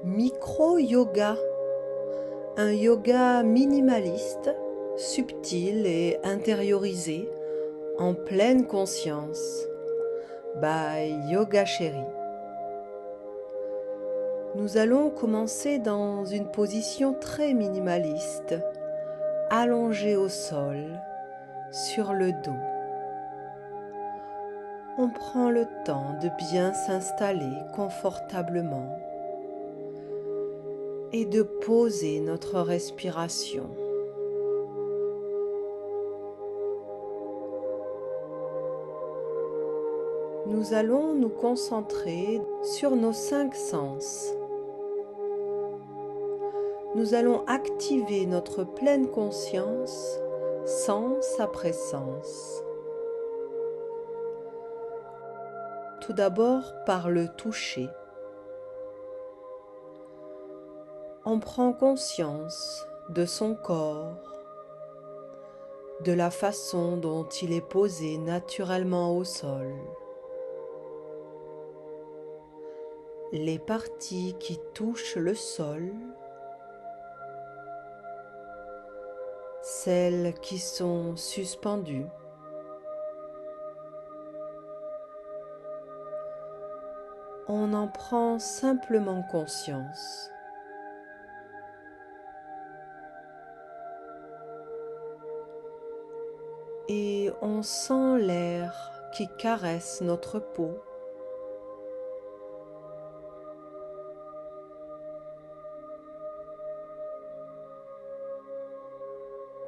Micro-yoga, un yoga minimaliste, subtil et intériorisé, en pleine conscience, by Yoga Chérie. Nous allons commencer dans une position très minimaliste, allongée au sol, sur le dos. On prend le temps de bien s'installer confortablement et de poser notre respiration. Nous allons nous concentrer sur nos 5 sens. Nous allons activer notre pleine conscience, sens après sens. Tout d'abord par le toucher. On prend conscience de son corps, de la façon dont il est posé naturellement au sol. Les parties qui touchent le sol, celles qui sont suspendues, on en prend simplement conscience. Et on sent l'air qui caresse notre peau.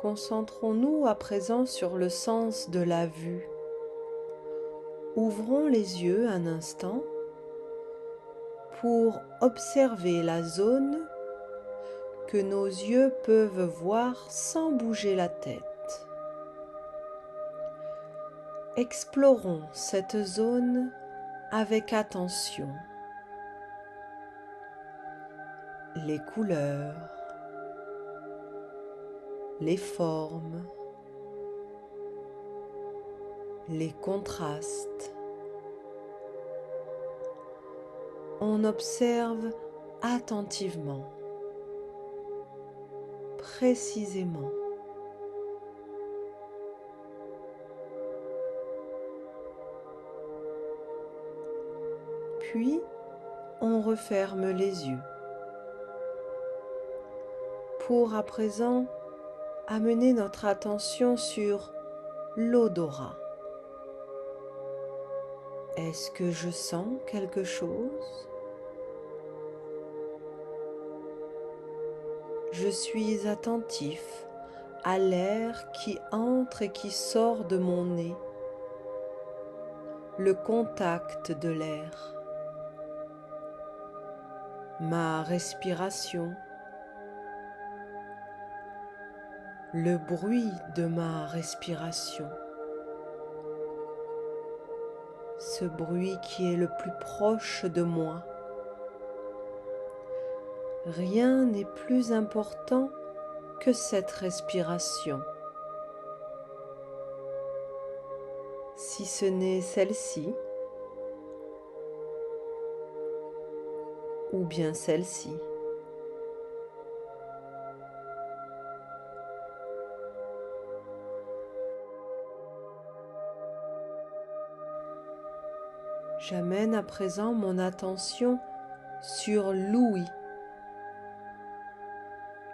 Concentrons-nous à présent sur le sens de la vue. Ouvrons les yeux un instant pour observer la zone que nos yeux peuvent voir sans bouger la tête. Explorons cette zone avec attention. Les couleurs, les formes, les contrastes. On observe attentivement, précisément. Puis, on referme les yeux pour à présent amener notre attention sur l'odorat. Est-ce que je sens quelque chose? Je suis attentif à l'air qui entre et qui sort de mon nez, le contact de l'air, ma respiration, le bruit de ma respiration, ce bruit qui est le plus proche de moi. Rien n'est plus important que cette respiration, si ce n'est celle-ci ou bien celle-ci. J'amène à présent mon attention sur l'ouïe.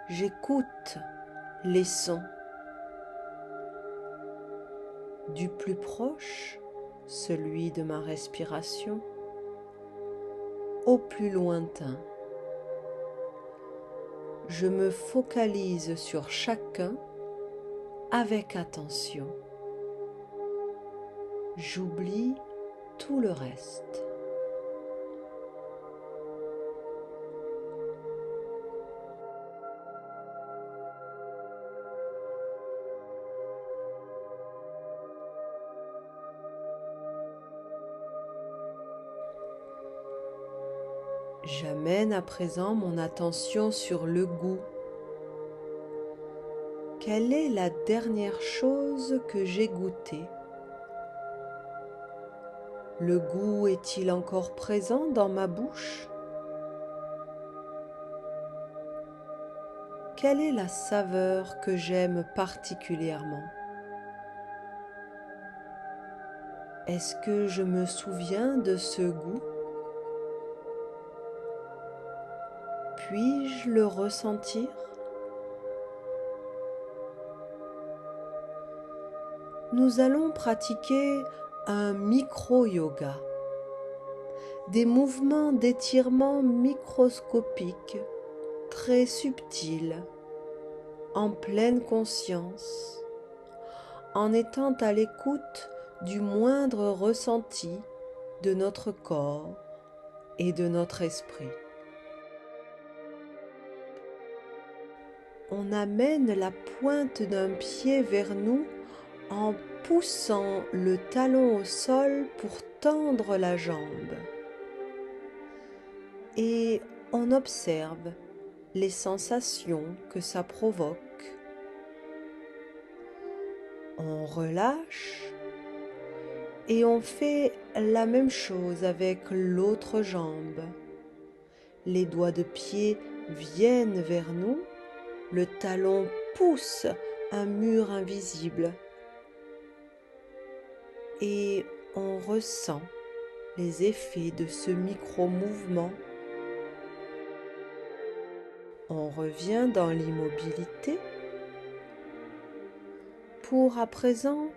J'écoute les sons. Du plus proche, celui de ma respiration, au plus lointain. Je me focalise sur chacun avec attention. J'oublie tout le reste. J'amène à présent mon attention sur le goût. Quelle est la dernière chose que j'ai goûtée? Le goût est-il encore présent dans ma bouche? quelle est la saveur que j'aime particulièrement? Est-ce que je me souviens de ce goût? Puis-je le ressentir? Nous allons pratiquer un micro-yoga, des mouvements d'étirement microscopiques, très subtils, en pleine conscience, en étant à l'écoute du moindre ressenti de notre corps et de notre esprit. On amène la pointe d'un pied vers nous en poussant le talon au sol pour tendre la jambe. Et on observe les sensations que ça provoque. On relâche et on fait la même chose avec l'autre jambe. Les doigts de pied viennent vers nous, le talon pousse un mur invisible et on ressent les effets de ce micro-mouvement. On revient dans l'immobilité pour à présent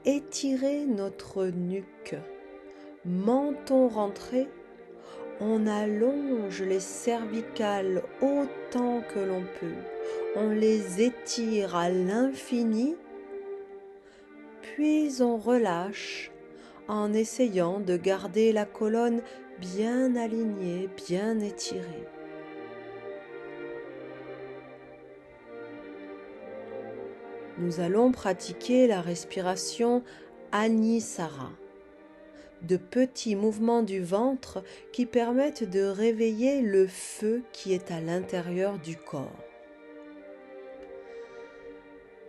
étirer notre nuque, menton rentré. On allonge les cervicales autant que l'on peut. On les étire à l'infini, puis on relâche en essayant de garder la colonne bien alignée, bien étirée. Nous allons pratiquer la respiration Anusara, de petits mouvements du ventre qui permettent de réveiller le feu qui est à l'intérieur du corps.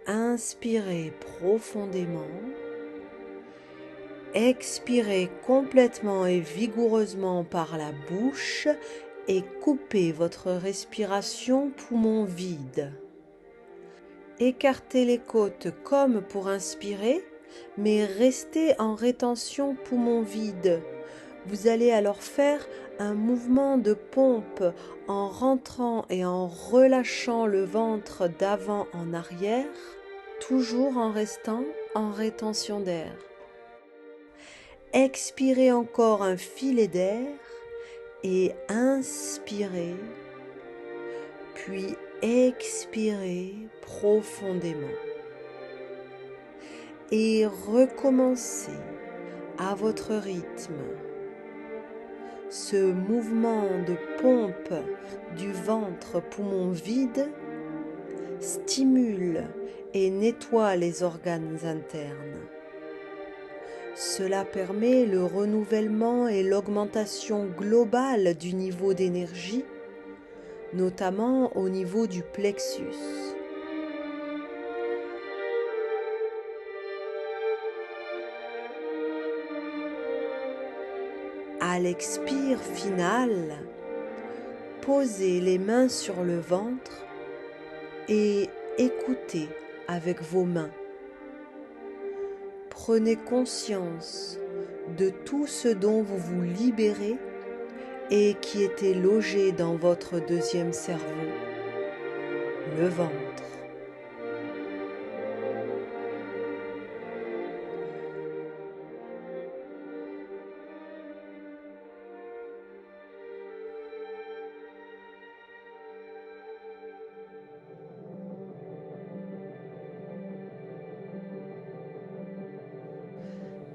Inspirez profondément, expirez complètement et vigoureusement par la bouche et coupez votre respiration poumon vide. Écartez les côtes comme pour inspirer, mais restez en rétention poumon vide. Vous allez alors faire un mouvement de pompe en rentrant et en relâchant le ventre d'avant en arrière, toujours en restant en rétention d'air. Expirez encore un filet d'air et inspirez, puis expirez profondément. Et recommencez à votre rythme. Ce mouvement de pompe du ventre poumon vide stimule et nettoie les organes internes. Cela permet le renouvellement et l'augmentation globale du niveau d'énergie, notamment au niveau du plexus. À l'expire finale, posez les mains sur le ventre et écoutez avec vos mains. Prenez conscience de tout ce dont vous vous libérez et qui était logé dans votre deuxième cerveau, le ventre.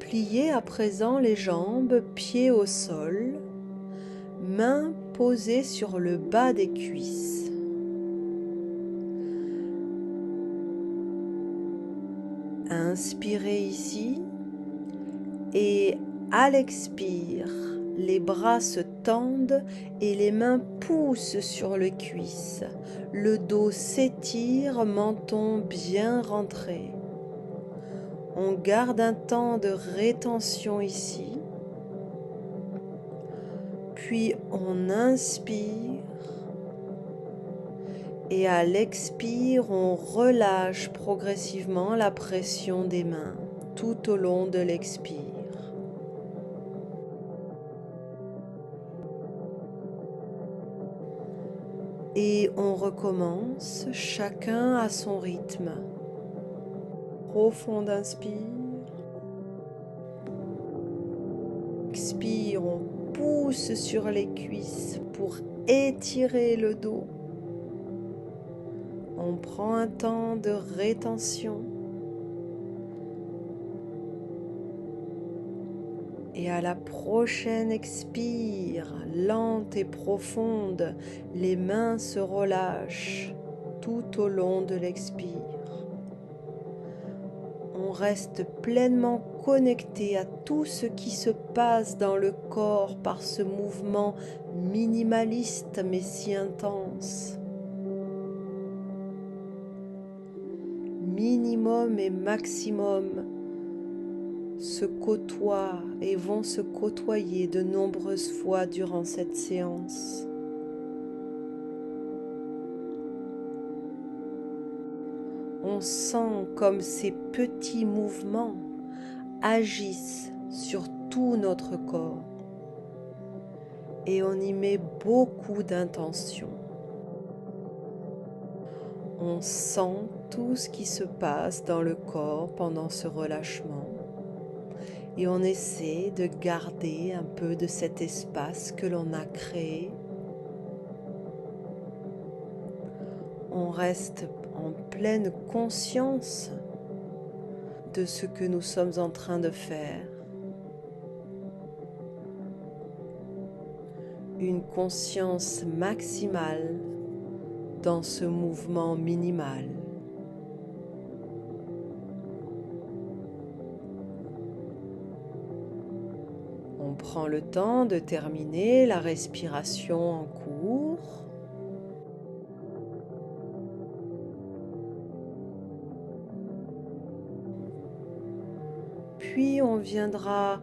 Pliez à présent les jambes, pieds au sol, mains posées sur le bas des cuisses. Inspirez ici et à l'expire, les bras se tendent et les mains poussent sur les cuisses. Le dos s'étire, menton bien rentré. On garde un temps de rétention ici. Puis on inspire Et à l'expire, on relâche progressivement la pression des mains tout au long de l'expire. Et on recommence, chacun à son rythme. Profond inspire. Expire, on pousse sur les cuisses pour étirer le dos. On prend un temps de rétention. Et à la prochaine expire, lente et profonde, les mains se relâchent tout au long de l'expire. On reste pleinement connecté à tout ce qui se passe dans le corps par ce mouvement minimaliste mais si intense. Minimum et maximum se côtoient et vont se côtoyer de nombreuses fois durant cette séance. On sent comme ces petits mouvements agissent sur tout notre corps et on y met beaucoup d'intention. On sent tout ce qui se passe dans le corps pendant ce relâchement et on essaie de garder un peu de cet espace que l'on a créé. On reste en pleine conscience de ce que nous sommes en train de faire. Une conscience maximale dans ce mouvement minimal. On prend le temps de terminer la respiration en cours. Puis on viendra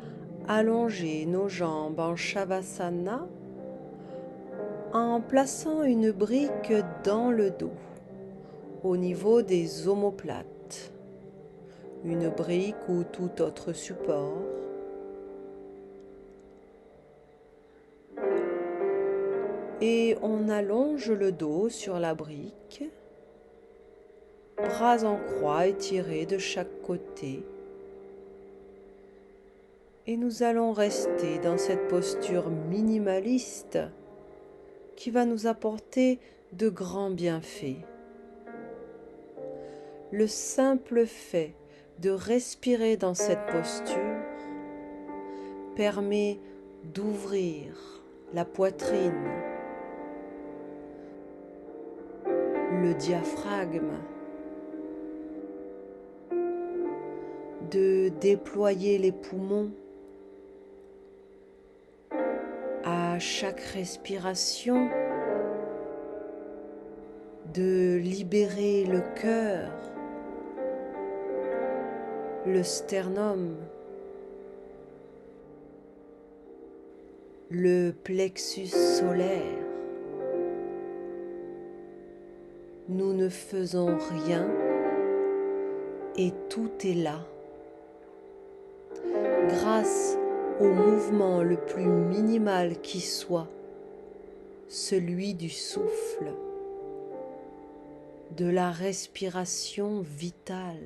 allonger nos jambes en Shavasana en plaçant une brique dans le dos, au niveau des omoplates, une brique ou tout autre support. Et on allonge le dos sur la brique, bras en croix étirés de chaque côté. Et nous allons rester dans cette posture minimaliste qui va nous apporter de grands bienfaits. Le simple fait de respirer dans cette posture permet d'ouvrir la poitrine, le diaphragme, de déployer les poumons à chaque respiration, de libérer le cœur, le sternum, le plexus solaire. Nous ne faisons rien et tout est là. Grâce au mouvement le plus minimal qui soit, celui du souffle, de la respiration vitale.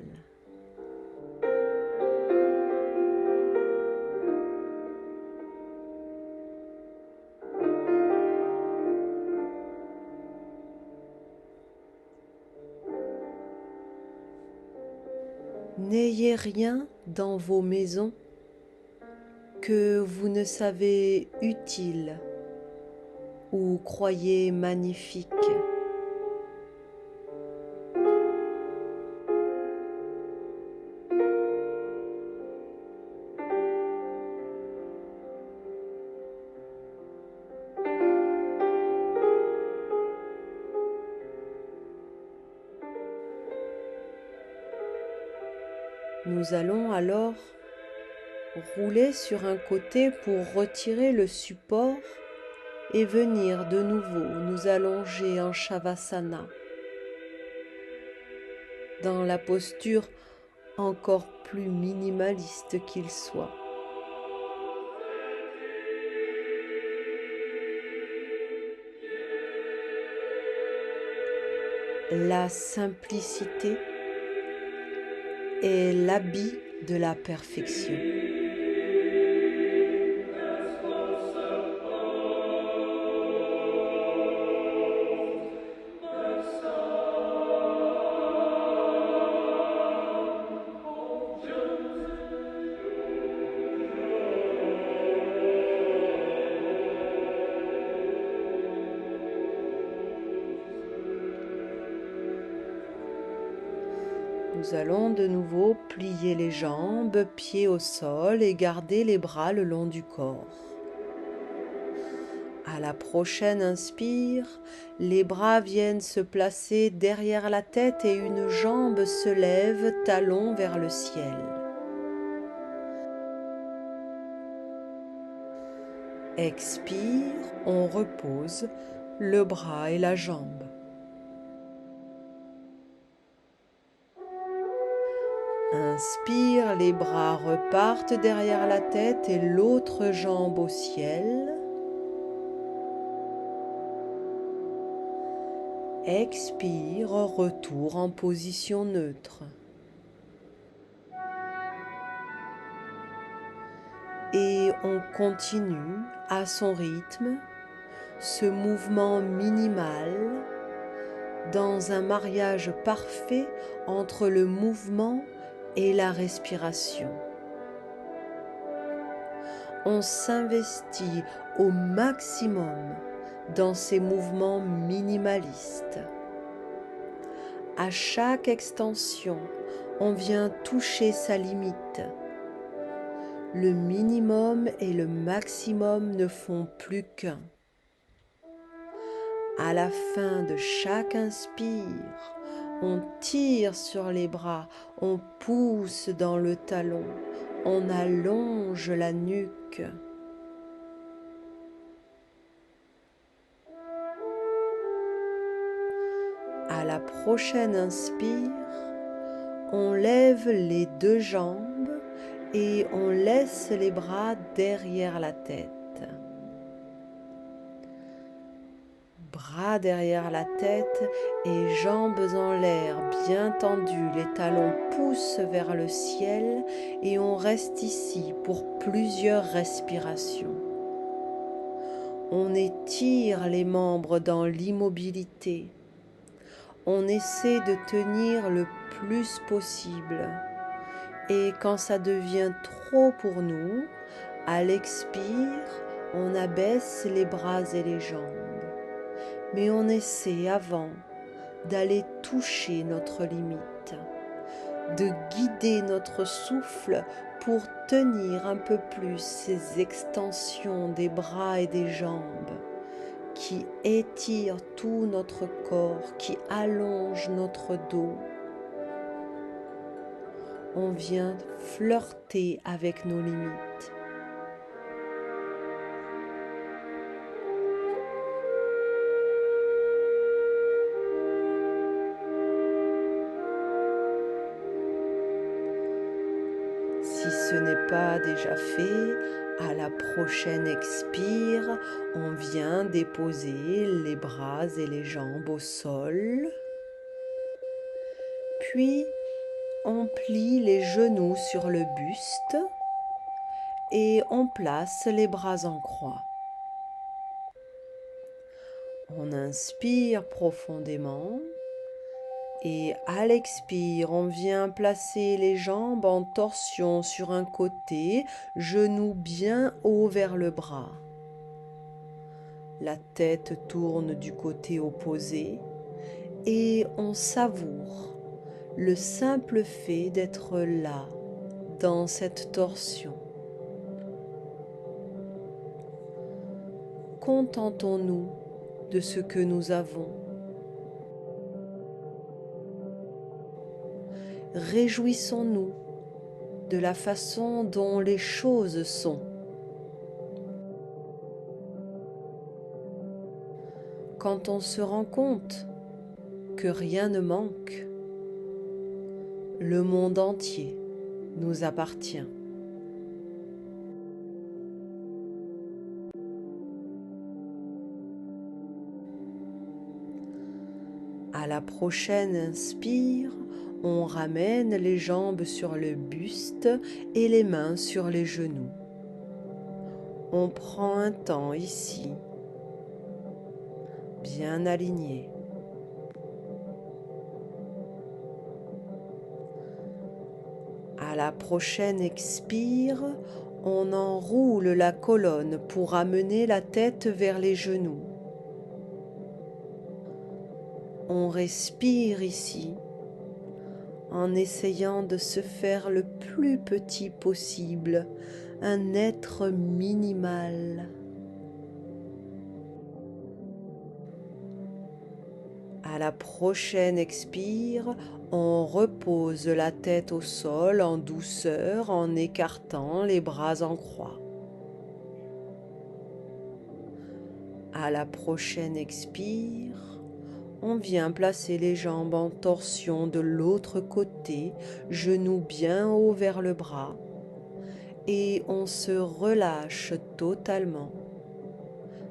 N'ayez rien dans vos maisons que vous ne savez utile ou croyez magnifique. Nous allons alors rouler sur un côté pour retirer le support et venir de nouveau nous allonger en Shavasana dans la posture encore plus minimaliste qu'il soit. La simplicité est l'habit de la perfection. Nous allons de nouveau plier les jambes, pieds au sol et garder les bras le long du corps. À la prochaine inspire, les bras viennent se placer derrière la tête et une jambe se lève, talon vers le ciel. Expire, on repose le bras et la jambe. Inspire, les bras repartent derrière la tête et l'autre jambe au ciel. Expire, retour en position neutre. Et on continue à son rythme, ce mouvement minimal, dans un mariage parfait entre le mouvement et la respiration. On s'investit au maximum dans ces mouvements minimalistes. À chaque extension, on vient toucher sa limite. Le minimum et le maximum ne font plus qu'un. À la fin de chaque inspire, on tire sur les bras, on pousse dans le talon, on allonge la nuque. À la prochaine inspire, on lève les deux jambes et on laisse les bras derrière la tête. Bras derrière la tête et jambes en l'air bien tendues, les talons poussent vers le ciel et on reste ici pour plusieurs respirations. On étire les membres dans l'immobilité. On essaie de tenir le plus possible. Et quand ça devient trop pour nous, à l'expire, on abaisse les bras et les jambes. Mais on essaie avant d'aller toucher notre limite, de guider notre souffle pour tenir un peu plus ces extensions des bras et des jambes qui étirent tout notre corps, qui allongent notre dos. On vient flirter avec nos limites. Si ce n'est pas déjà fait, à la prochaine expire, on vient déposer les bras et les jambes au sol. Puis, on plie les genoux sur le buste et on place les bras en croix. On inspire profondément. Et à l'expire, on vient placer les jambes en torsion sur un côté, genoux bien haut vers le bras. La tête tourne du côté opposé et on savoure le simple fait d'être là, dans cette torsion. Contentons-nous de ce que nous avons. Réjouissons-nous de la façon dont les choses sont. Quand on se rend compte que rien ne manque, Le monde entier nous appartient. À la prochaine inspire, on ramène les jambes sur le buste et les mains sur les genoux. On prend un temps ici, bien aligné. À la prochaine expire, on enroule la colonne pour amener la tête vers les genoux. On respire ici en essayant de se faire le plus petit possible, un être minimal. À la prochaine expire, on repose la tête au sol en douceur en écartant les bras en croix. À la prochaine expire, on vient placer les jambes en torsion de l'autre côté, genoux bien haut vers le bras, et on se relâche totalement.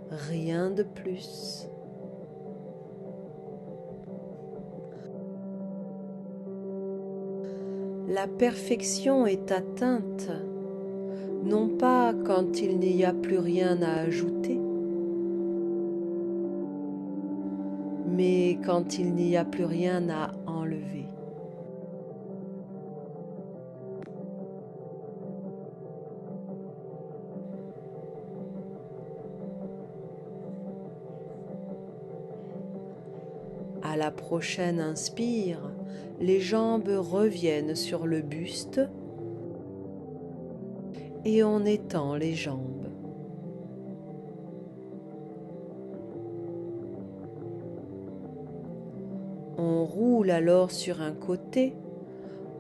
Rien de plus. La perfection est atteinte, non pas quand il n'y a plus rien à ajouter, mais quand il n'y a plus rien à enlever. À la prochaine inspire, les jambes reviennent sur le buste et on étend les jambes. On roule alors sur un côté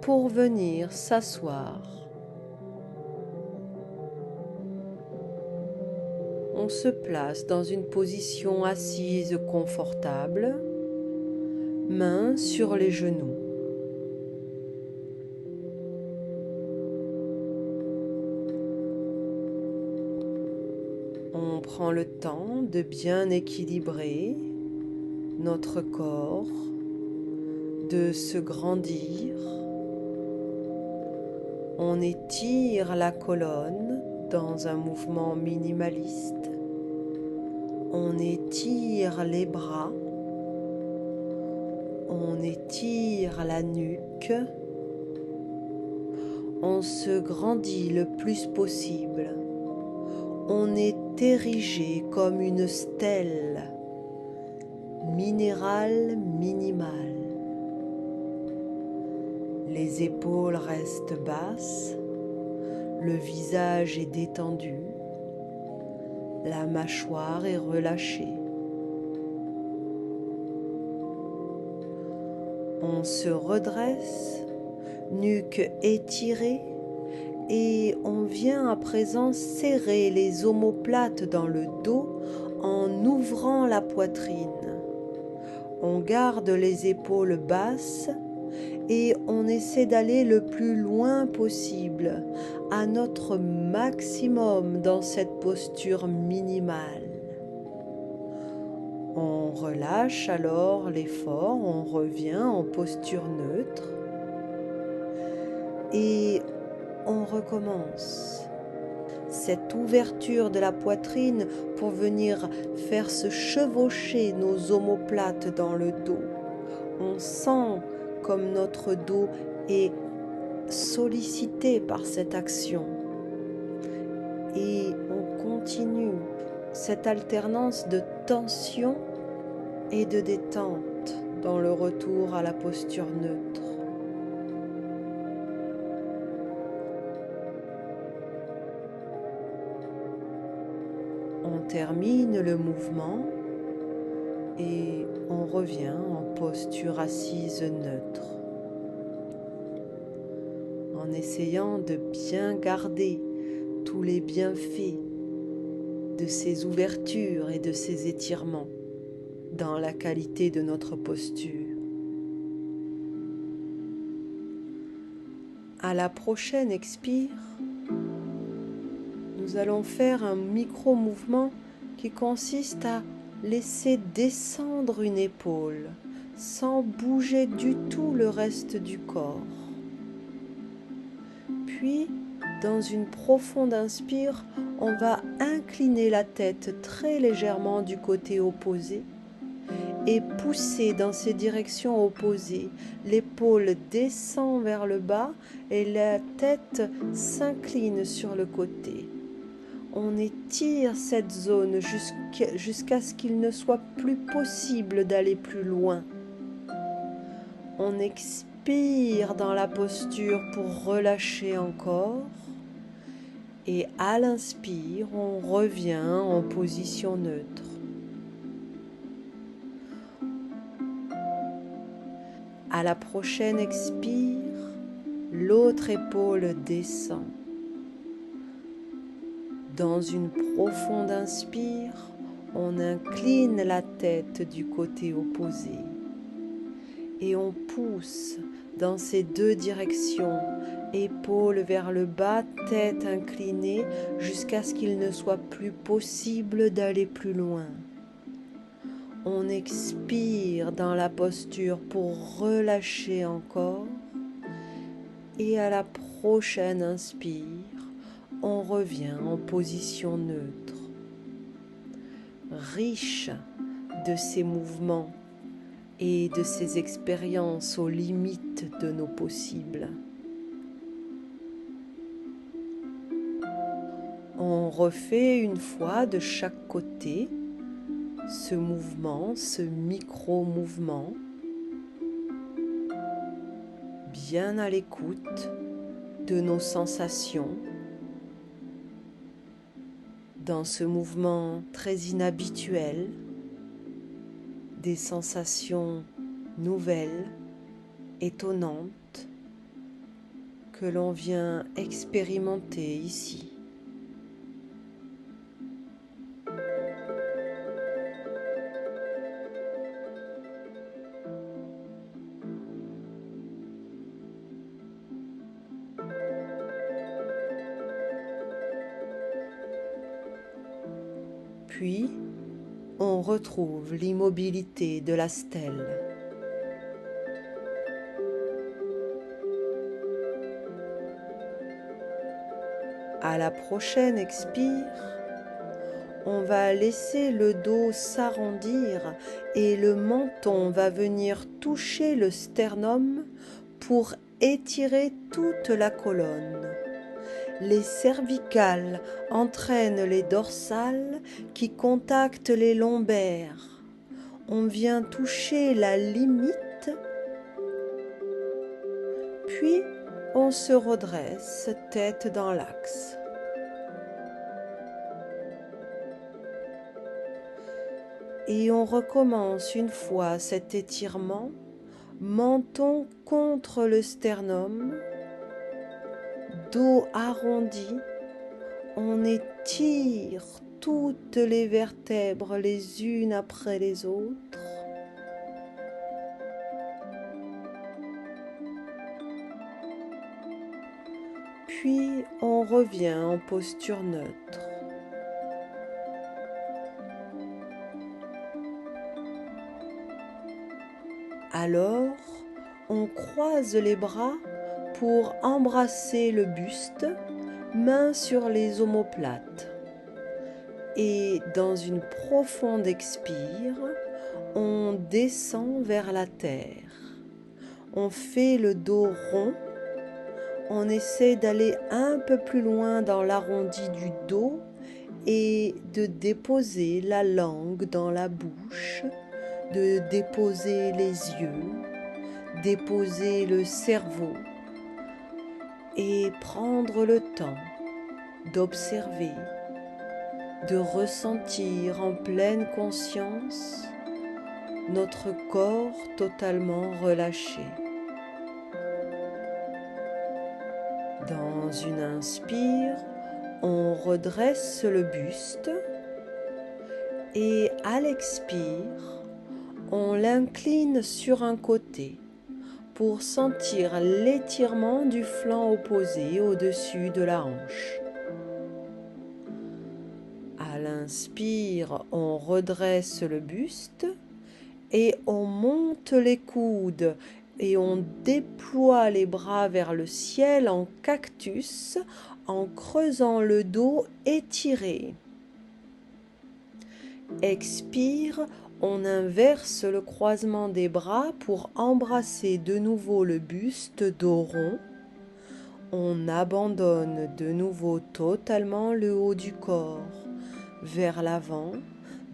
pour venir s'asseoir. On se place dans une position assise confortable, mains sur les genoux. On prend le temps de bien équilibrer notre corps, de se grandir. On étire la colonne dans un mouvement minimaliste. On étire les bras. On étire la nuque. On se grandit le plus possible. On est érigé comme une stèle minérale minimale. Les épaules restent basses, le visage est détendu, la mâchoire est relâchée. On se redresse, nuque étirée, et on vient à présent serrer les omoplates dans le dos en ouvrant la poitrine. On garde les épaules basses et on essaie d'aller le plus loin possible, à notre maximum dans cette posture minimale. On relâche alors l'effort, on revient en posture neutre et on recommence. Cette ouverture de la poitrine pour venir faire se chevaucher nos omoplates dans le dos. On sent comme notre dos est sollicité par cette action. Et on continue cette alternance de tension et de détente dans le retour à la posture neutre. On termine le mouvement et on revient en posture assise neutre, en essayant de bien garder tous les bienfaits de ces ouvertures et de ces étirements dans la qualité de notre posture. À la prochaine expire, nous allons faire un micro-mouvement qui consiste à laisser descendre une épaule sans bouger du tout le reste du corps. Puis, dans une profonde inspire, on va incliner la tête très légèrement du côté opposé et pousser dans ces directions opposées. L'épaule descend vers le bas et la tête s'incline sur le côté. On étire cette zone jusqu'à ce qu'il ne soit plus possible d'aller plus loin. On expire dans la posture pour relâcher encore. Et à l'inspire, on revient en position neutre. À la prochaine expire, l'autre épaule descend. Dans une profonde inspire, on incline la tête du côté opposé et on pousse dans ces deux directions, épaules vers le bas, tête inclinée, jusqu'à ce qu'il ne soit plus possible d'aller plus loin. On expire dans la posture pour relâcher encore et à la prochaine inspire, on revient en position neutre. Riche de ces mouvements et de ces expériences aux limites de nos possibles. On refait une fois de chaque côté ce mouvement, ce micro-mouvement, bien à l'écoute de nos sensations, dans ce mouvement très inhabituel, des sensations nouvelles, étonnantes, que l'on vient expérimenter ici. Puis, on retrouve l'immobilité de la stèle. À la prochaine expire, on va laisser le dos s'arrondir et le menton va venir toucher le sternum pour étirer toute la colonne. Les cervicales entraînent les dorsales qui contactent les lombaires. On vient toucher la limite, puis on se redresse, tête dans l'axe. Et on recommence une fois cet étirement, menton contre le sternum, dos arrondi, on étire toutes les vertèbres les unes après les autres. Puis on revient en posture neutre. Alors, on croise les bras pour embrasser le buste, mains sur les omoplates. Et dans une profonde expire, on descend vers la terre. On fait le dos rond. On essaie d'aller un peu plus loin dans l'arrondi du dos et de déposer la langue dans la bouche, de déposer les yeux, déposer le cerveau et prendre le temps d'observer, de ressentir en pleine conscience notre corps totalement relâché. Dans une inspire, on redresse le buste et à l'expire, on l'incline sur un côté pour sentir l'étirement du flanc opposé au-dessus de la hanche. À l'inspire, on redresse le buste et on monte les coudes et on déploie les bras vers le ciel en cactus en creusant le dos étiré. Expire, on inverse le croisement des bras pour embrasser de nouveau le buste dos rond. On abandonne de nouveau totalement le haut du corps vers l'avant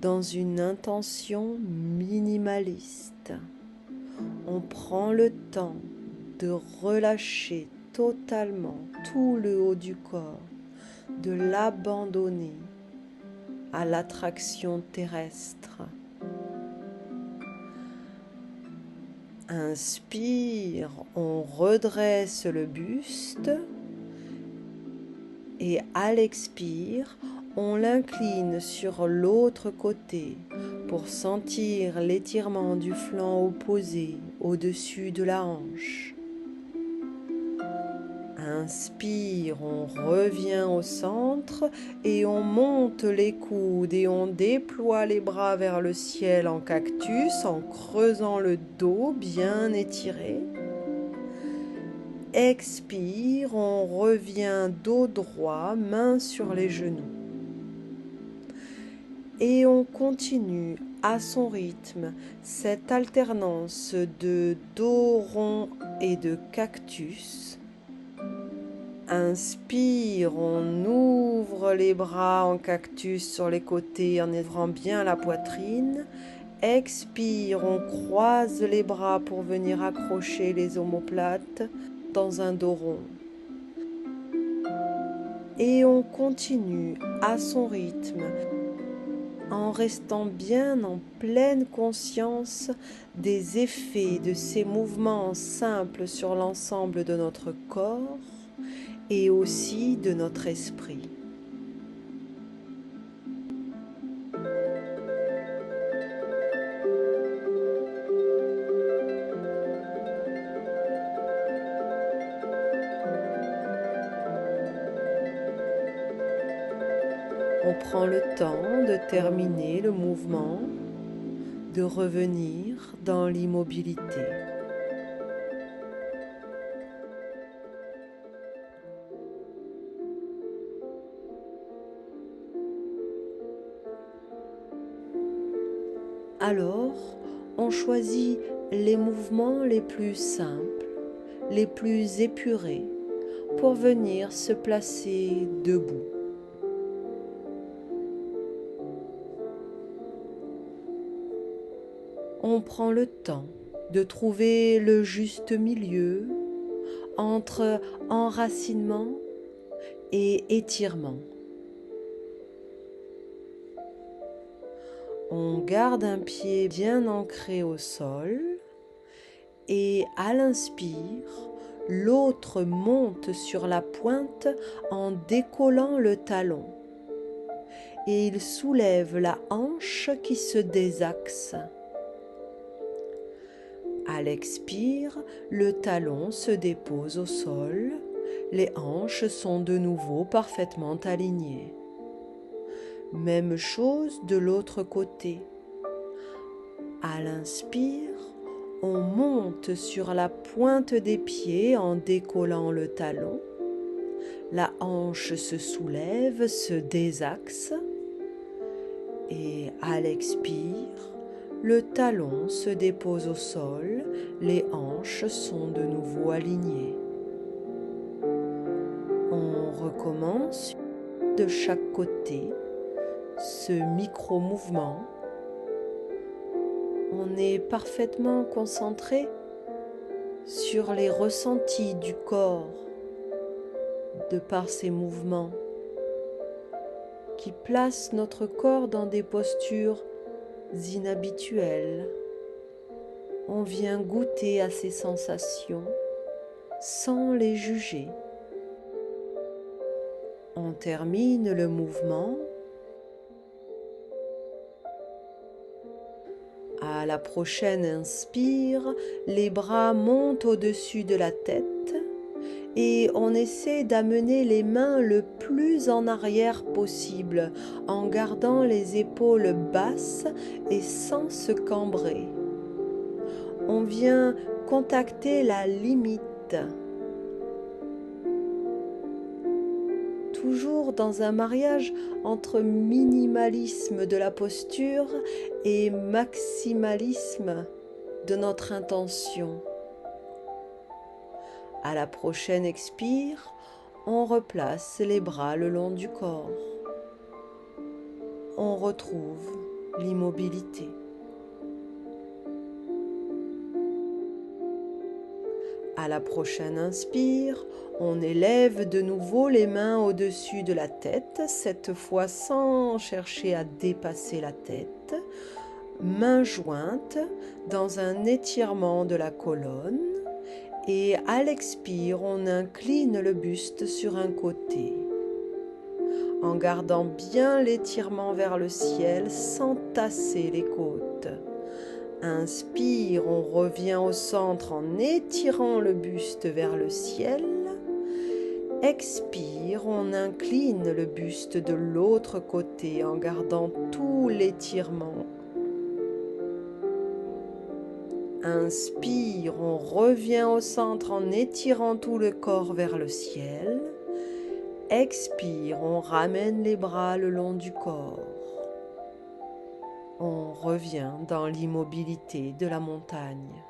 dans une intention minimaliste. On prend le temps de relâcher totalement tout le haut du corps, de l'abandonner à l'attraction terrestre. Inspire, on redresse le buste et à l'expire, on l'incline sur l'autre côté pour sentir l'étirement du flanc opposé au-dessus de la hanche. Inspire, on revient au centre et on monte les coudes et on déploie les bras vers le ciel en cactus en creusant le dos bien étiré. Expire, on revient dos droit, main sur les genoux. Et on continue à son rythme cette alternance de dos rond et de cactus. Inspire, on ouvre les bras en cactus sur les côtés en ouvrant bien la poitrine. Expire, on croise les bras pour venir accrocher les omoplates dans un dos rond. Et on continue à son rythme en restant bien en pleine conscience des effets de ces mouvements simples sur l'ensemble de notre corps et aussi de notre esprit. On prend le temps de terminer le mouvement, de revenir dans l'immobilité. Alors, on choisit les mouvements les plus simples, les plus épurés, pour venir se placer debout. On prend le temps de trouver le juste milieu entre enracinement et étirement. On garde un pied bien ancré au sol et à l'inspire, l'autre monte sur la pointe en décollant le talon et il soulève la hanche qui se désaxe. À l'expire, le talon se dépose au sol, les hanches sont de nouveau parfaitement alignées. Même chose de l'autre côté. À l'inspire, on monte sur la pointe des pieds en décollant le talon. La hanche se soulève, se désaxe. Et à l'expire, le talon se dépose au sol, les hanches sont de nouveau alignées. On recommence de chaque côté ce micro-mouvement. On est parfaitement concentré sur les ressentis du corps de par ces mouvements qui placent notre corps dans des postures inhabituelles. On vient goûter à ces sensations sans les juger. On termine le mouvement À la prochaine inspire, les bras montent au-dessus de la tête et on essaie d'amener les mains le plus en arrière possible en gardant les épaules basses et sans se cambrer. On vient contacter la limite. Toujours dans un mariage entre minimalisme de la posture et maximalisme de notre intention. À la prochaine expire, on replace les bras le long du corps. On retrouve l'immobilité. À la prochaine inspire, on élève de nouveau les mains au-dessus de la tête, cette fois sans chercher à dépasser la tête. Mains jointes dans un étirement de la colonne. Et à l'expire, on incline le buste sur un côté, en gardant bien l'étirement vers le ciel sans tasser les côtes. Inspire, on revient au centre en étirant le buste vers le ciel. Expire, on incline le buste de l'autre côté en gardant tout l'étirement. Inspire, on revient au centre en étirant tout le corps vers le ciel. Expire, on ramène les bras le long du corps. On revient dans l'immobilité de la montagne.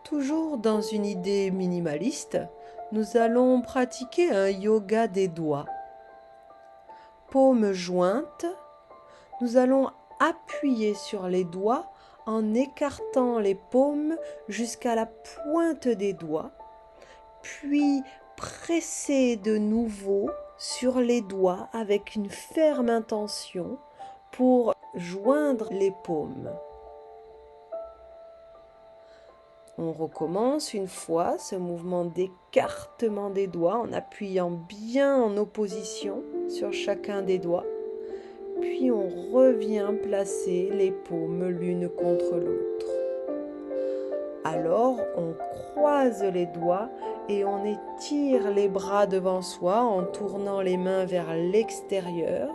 Toujours dans une idée minimaliste, nous allons pratiquer un yoga des doigts. Paumes jointes, nous allons appuyer sur les doigts en écartant les paumes jusqu'à la pointe des doigts, puis presser de nouveau sur les doigts avec une ferme intention pour joindre les paumes. On recommence une fois ce mouvement d'écartement des doigts en appuyant bien en opposition sur chacun des doigts. Puis on revient placer les paumes l'une contre l'autre. Alors on croise les doigts et on étire les bras devant soi en tournant les mains vers l'extérieur,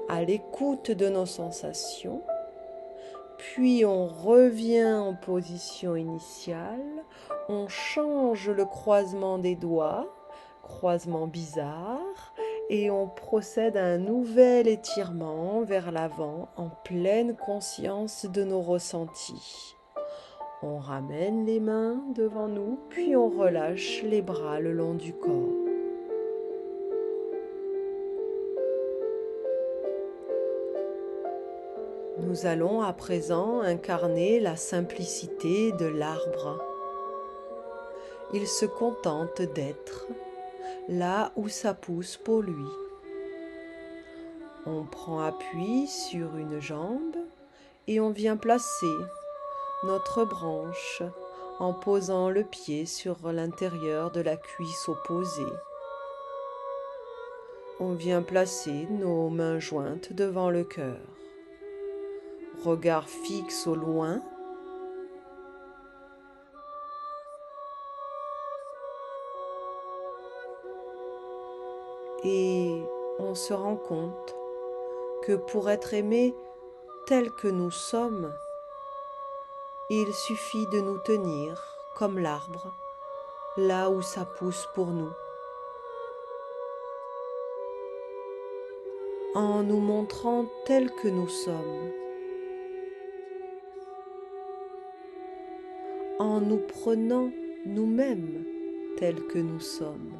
à l'écoute de nos sensations. Puis on revient en position initiale, on change le croisement des doigts, croisement bizarre, et on procède à un nouvel étirement vers l'avant en pleine conscience de nos ressentis. On ramène les mains devant nous, puis on relâche les bras le long du corps. Nous allons à présent incarner la simplicité de l'arbre. Il se contente d'être là où ça pousse pour lui. On prend appui sur une jambe et on vient placer notre branche en posant le pied sur l'intérieur de la cuisse opposée. On vient placer nos mains jointes devant le cœur. Regard fixe au loin. Et on se rend compte que pour être aimé tel que nous sommes, il suffit de nous tenir comme l'arbre, là où ça pousse pour nous, en nous montrant tels que nous sommes, en nous prenant nous-mêmes tels que nous sommes.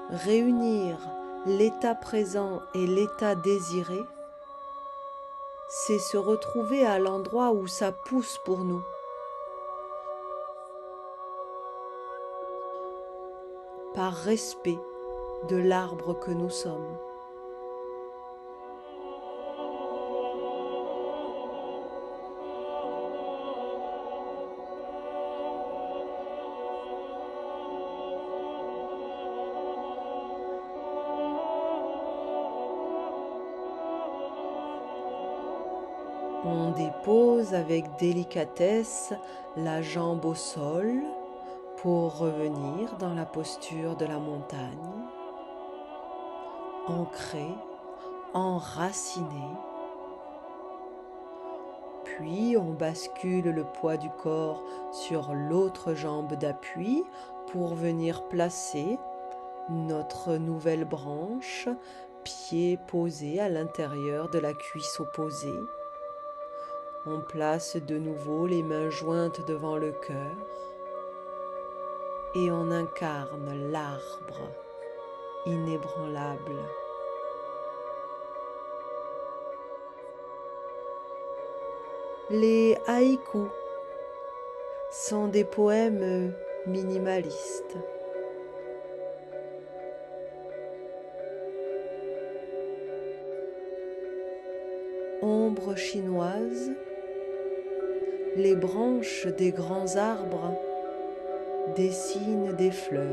Réunir l'état présent et l'état désiré, c'est se retrouver à l'endroit où ça pousse pour nous. Par respect de l'arbre que nous sommes. On dépose avec délicatesse la jambe au sol pour revenir dans la posture de la montagne, ancré, enraciné. Puis on bascule le poids du corps sur l'autre jambe d'appui pour venir placer notre nouvelle branche, pied posé à l'intérieur de la cuisse opposée. On place de nouveau les mains jointes devant le cœur et on incarne l'arbre inébranlable. Les haïkus sont des poèmes minimalistes. Ombre chinoise, les branches des grands arbres dessinent des fleurs.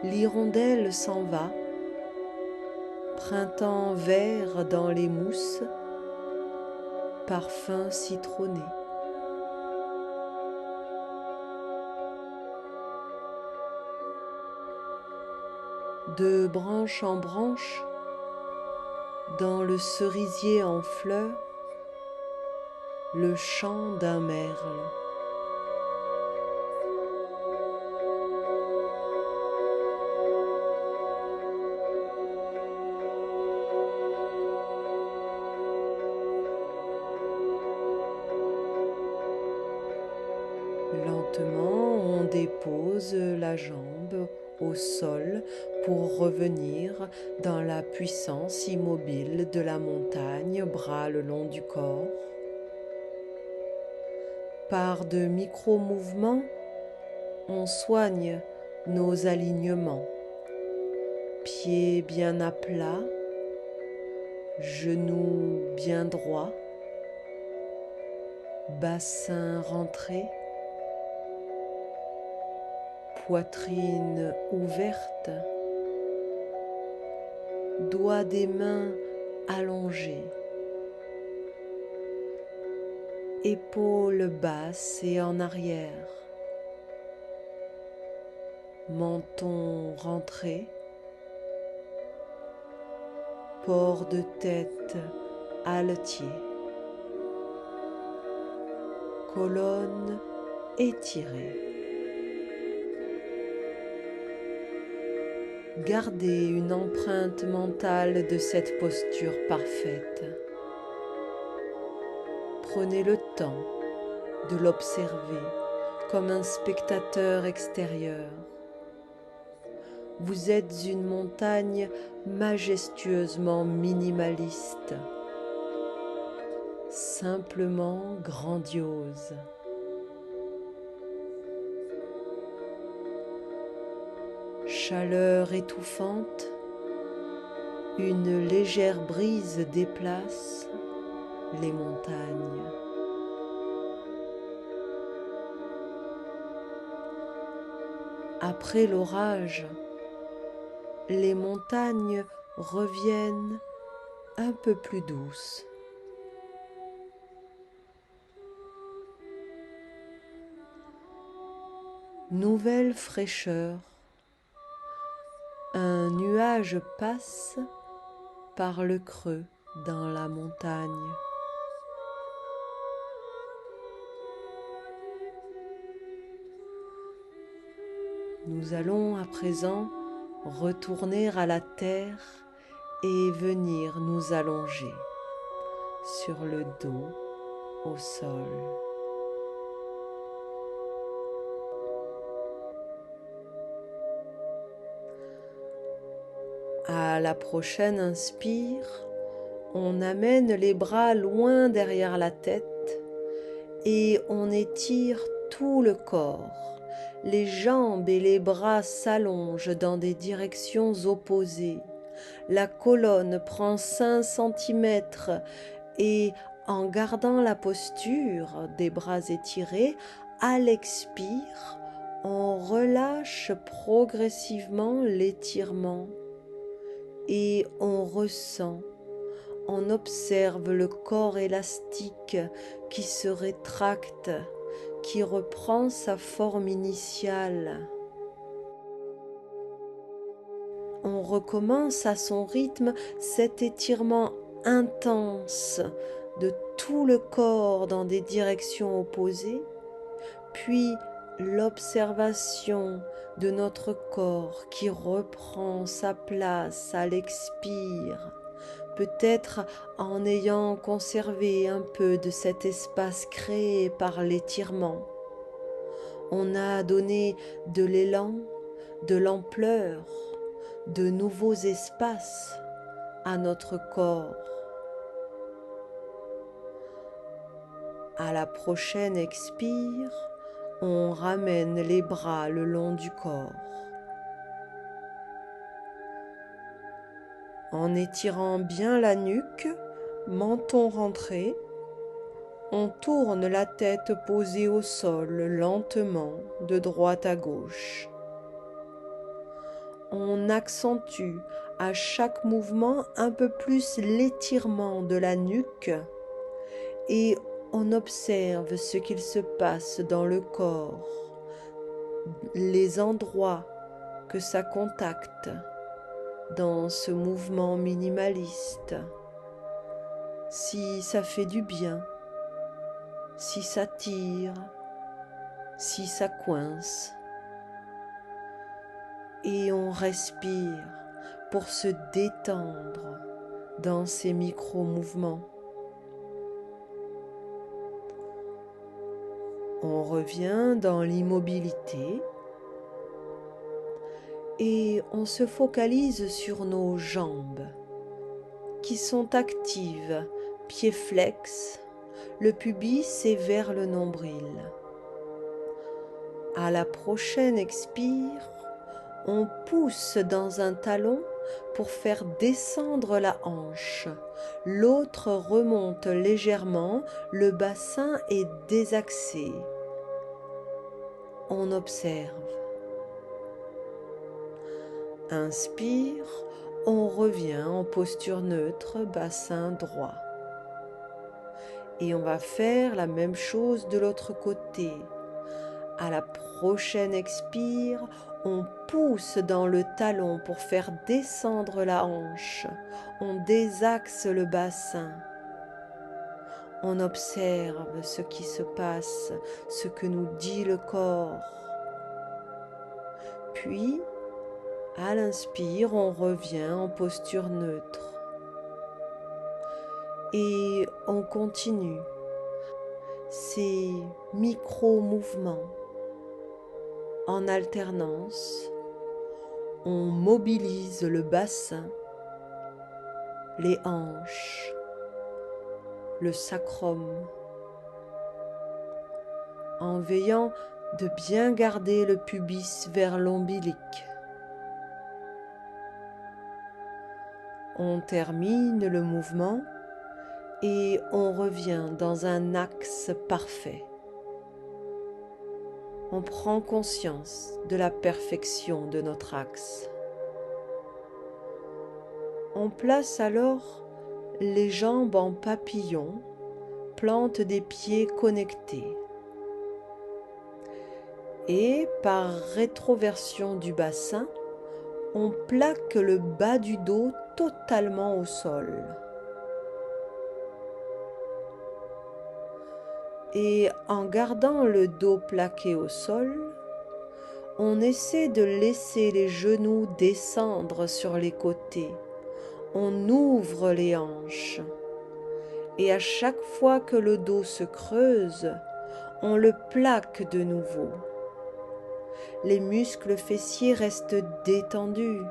L'hirondelle s'en va, printemps vert dans les mousses, parfum citronné. De branche en branche, dans le cerisier en fleurs, le chant d'un merle. Lentement, on dépose la jambe au sol pour revenir dans la puissance immobile de la montagne, bras le long du corps. Par de micro-mouvements, on soigne nos alignements. Pieds bien à plat, genoux bien droits, bassin rentré, poitrine ouverte, doigts des mains allongés, épaules basses et en arrière, menton rentré, port de tête altier, colonne étirée. Gardez une empreinte mentale de cette posture parfaite. Prenez le temps de l'observer comme un spectateur extérieur. Vous êtes une montagne majestueusement minimaliste, simplement grandiose. Chaleur étouffante, une légère brise déplace les montagnes. Après l'orage, les montagnes reviennent un peu plus douces. Nouvelle fraîcheur. Un nuage passe par le creux dans la montagne. Nous allons à présent retourner à la terre et venir nous allonger sur le dos au sol. À la prochaine inspire, on amène les bras loin derrière la tête et on étire tout le corps. Les jambes et les bras s'allongent dans des directions opposées. La colonne prend 5 cm et en gardant la posture des bras étirés, à l'expire, On relâche progressivement l'étirement et on ressent, on observe le corps élastique qui se rétracte, qui reprend sa forme initiale. On recommence à son rythme cet étirement intense de tout le corps dans des directions opposées, puis l'observation de notre corps qui reprend sa place à l'expire, peut-être en ayant conservé un peu de cet espace créé par l'étirement. On a donné de l'élan, de l'ampleur, de nouveaux espaces à notre corps. À la prochaine expire, on ramène les bras le long du corps. En étirant bien la nuque, menton rentré, on tourne la tête posée au sol lentement de droite à gauche. On accentue à chaque mouvement un peu plus l'étirement de la nuque et on observe ce qu'il se passe dans le corps, les endroits que ça contacte dans ce mouvement minimaliste, si ça fait du bien, si ça tire, si ça coince. Et on respire pour se détendre dans ces micro-mouvements. On revient dans l'immobilité et on se focalise sur nos jambes qui sont actives, pieds flex, le pubis est vers le nombril. À la prochaine expire, on pousse dans un talon pour faire descendre la hanche. L'autre remonte légèrement, le bassin est désaxé. On observe. Inspire, on revient en posture neutre, bassin droit. Et on va faire la même chose de l'autre côté. À la prochaine expire, on pousse dans le talon pour faire descendre la hanche. On désaxe le bassin. On observe ce qui se passe, ce que nous dit le corps. Puis, à l'inspire, on revient en posture neutre. Et on continue ces micro-mouvements en alternance. On mobilise le bassin, les hanches, le sacrum, en veillant de bien garder le pubis vers l'ombilic. On termine le mouvement et on revient dans un axe parfait. On prend conscience de la perfection de notre axe. On place alors les jambes en papillon, plante des pieds connectés. Et par rétroversion du bassin, on plaque le bas du dos totalement au sol. Et en gardant le dos plaqué au sol, on essaie de laisser les genoux descendre sur les côtés. On ouvre les hanches. Et à chaque fois que le dos se creuse, on le plaque de nouveau. Les muscles fessiers restent détendus.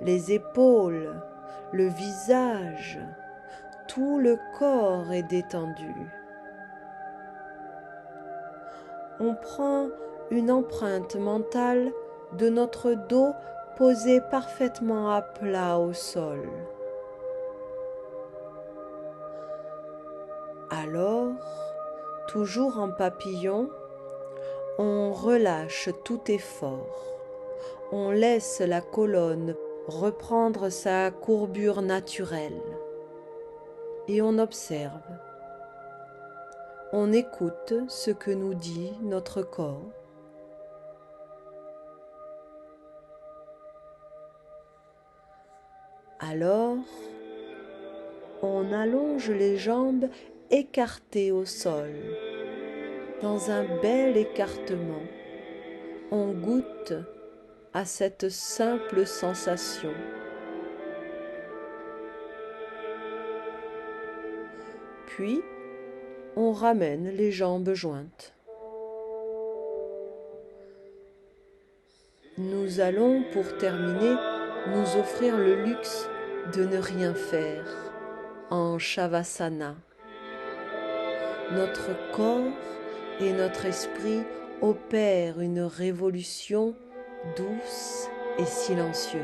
Les épaules, le visage, tout le corps est détendu. On prend une empreinte mentale de notre dos posé parfaitement à plat au sol. Alors, toujours en papillon, On relâche tout effort. On laisse la colonne reprendre sa courbure naturelle. Et on observe. On écoute ce que nous dit notre corps. Alors, on allonge les jambes écartées au sol. Dans un bel écartement, on goûte à cette simple sensation. Puis, on ramène les jambes jointes. Nous allons, pour terminer, nous offrir le luxe de ne rien faire en Shavasana. Notre corps et notre esprit opèrent une révolution douce et silencieuse.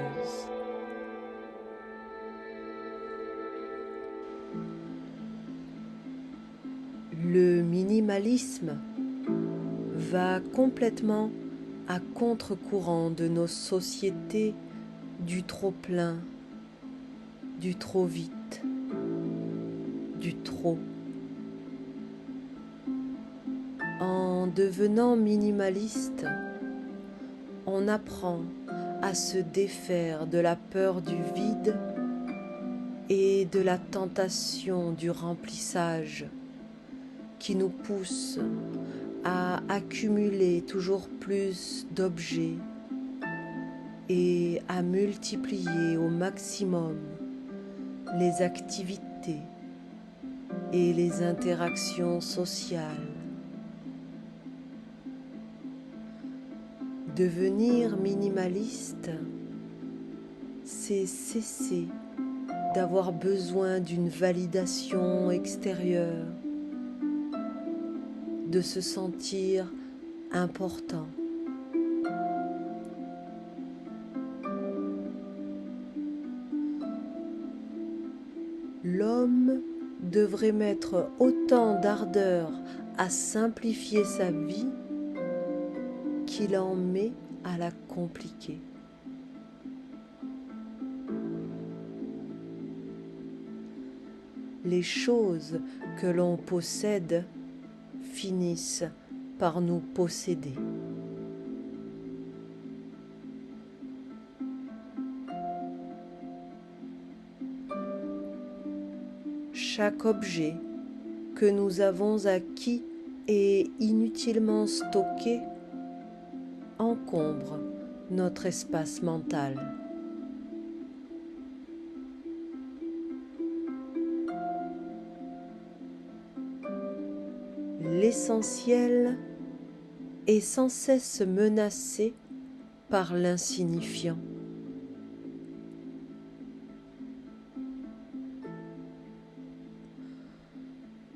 Le minimalisme va complètement à contre-courant de nos sociétés du trop plein, du trop vite, du trop. En devenant minimaliste, on apprend à se défaire de la peur du vide et de la tentation du remplissage qui nous pousse à accumuler toujours plus d'objets et à multiplier au maximum les activités et les interactions sociales. Devenir minimaliste, c'est cesser d'avoir besoin d'une validation extérieure, de se sentir important. L'homme devrait mettre autant d'ardeur à simplifier sa vie qu'il en met à la compliquer. Les choses que l'on possède finissent par nous posséder. Chaque objet que nous avons acquis et inutilement stocké encombre notre espace mental. L'essentiel est sans cesse menacé par l'insignifiant.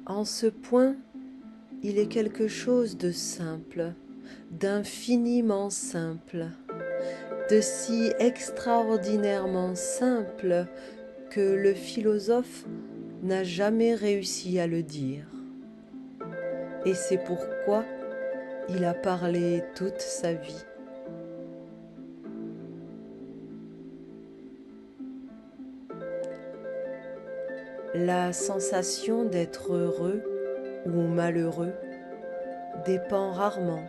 En ce point, il est quelque chose de simple, d'infiniment simple, de si extraordinairement simple que le philosophe n'a jamais réussi à le dire. Et c'est pourquoi il a parlé toute sa vie. La sensation d'être heureux ou malheureux dépend rarement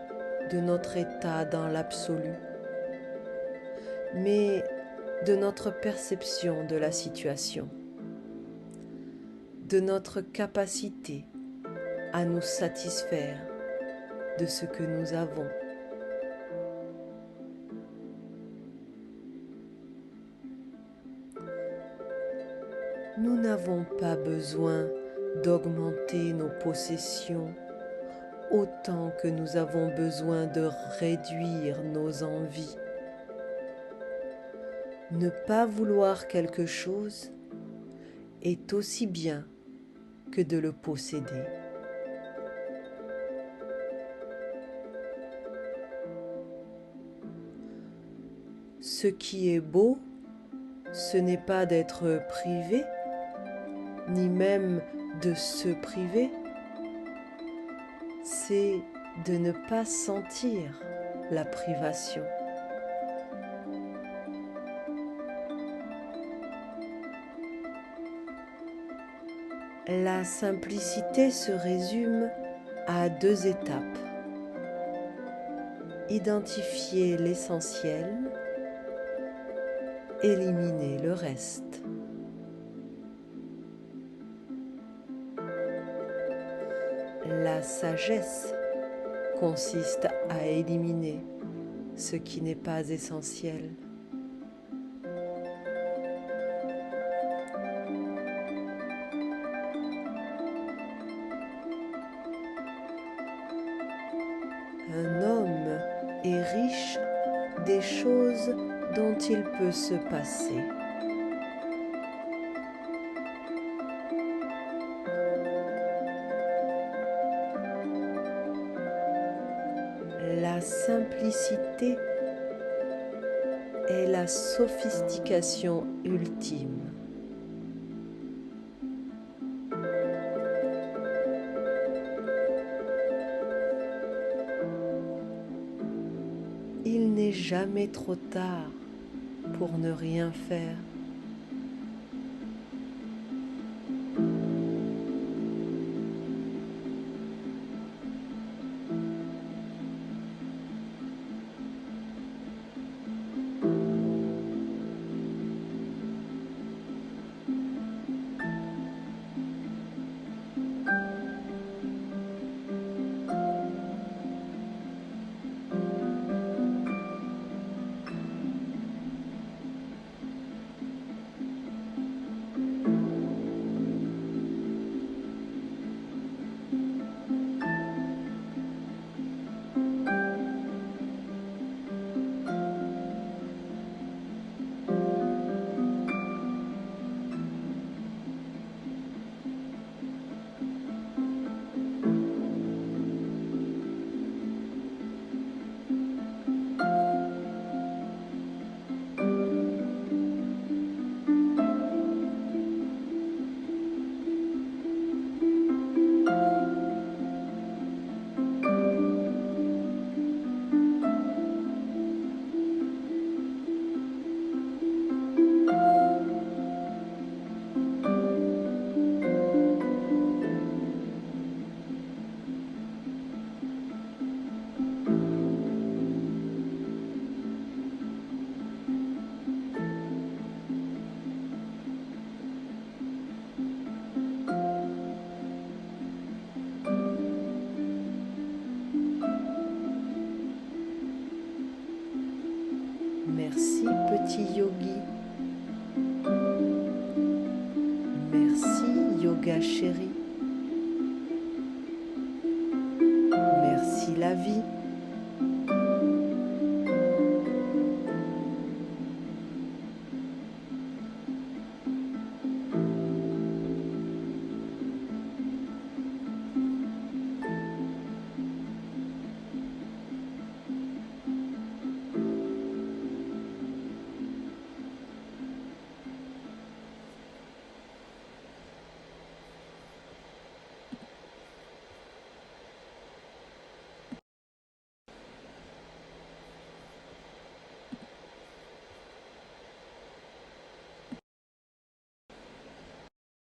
de notre état dans l'absolu, mais de notre perception de la situation, de notre capacité à nous satisfaire de ce que nous avons. Nous n'avons pas besoin d'augmenter nos possessions autant que nous avons besoin de réduire nos envies. Ne pas vouloir quelque chose est aussi bien que de le posséder. Ce qui est beau, ce n'est pas d'être privé, ni même de se priver, c'est de ne pas sentir la privation. La simplicité se résume à 2 étapes. Identifier l'essentiel, éliminer le reste. La sagesse consiste à éliminer ce qui n'est pas essentiel. Un homme est riche des choses dont il peut se passer. La simplicité est la sophistication ultime. Il n'est jamais trop tard pour ne rien faire. Merci petit yogi. Merci yoga chéri.